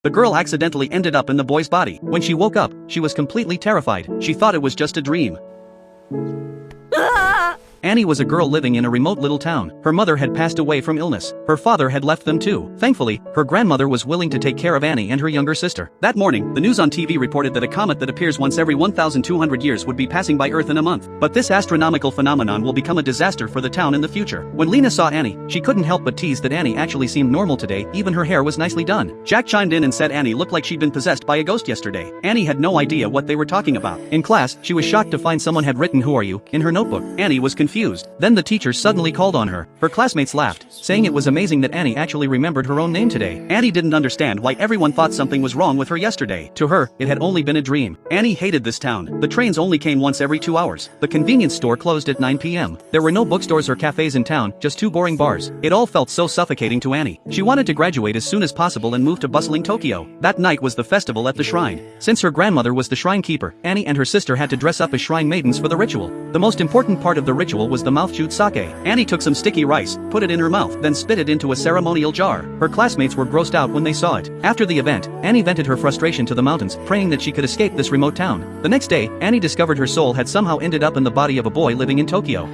The girl accidentally ended up in the boy's body. When she woke up, she was completely terrified. She thought it was just a dream. Annie was a girl living in a remote little town. Her mother had passed away from illness. Her father had left them too. Thankfully, her grandmother was willing to take care of Annie and her younger sister. That morning, the news on TV reported that a comet that appears once every 1,200 years would be passing by Earth in a month. But this astronomical phenomenon will become a disaster for the town in the future. When Lena saw Annie, she couldn't help but tease that Annie actually seemed normal today, even her hair was nicely done. Jack chimed in and said Annie looked like she'd been possessed by a ghost yesterday. Annie had no idea what they were talking about. In class, she was shocked to find someone had written "Who are you?" in her notebook. Annie was confused. Then the teacher suddenly called on her. Her classmates laughed, saying it was amazing that Annie actually remembered her own name today. Annie didn't understand why everyone thought something was wrong with her yesterday. To her, it had only been a dream. Annie hated this town. The trains only came once every 2 hours. The convenience store closed at 9 p.m. There were no bookstores or cafes in town, just 2 boring bars. It all felt so suffocating to Annie. She wanted to graduate as soon as possible and move to bustling Tokyo. That night was the festival at the shrine. Since her grandmother was the shrine keeper, Annie and her sister had to dress up as shrine maidens for the ritual. The most important part of the ritual was the mouth-chewed sake. Annie took some sticky rice, put it in her mouth, then spit it into a ceremonial jar. Her classmates were grossed out when they saw it. After the event, Annie vented her frustration to the mountains, praying that she could escape this remote town. The next day, Annie discovered her soul had somehow ended up in the body of a boy living in Tokyo.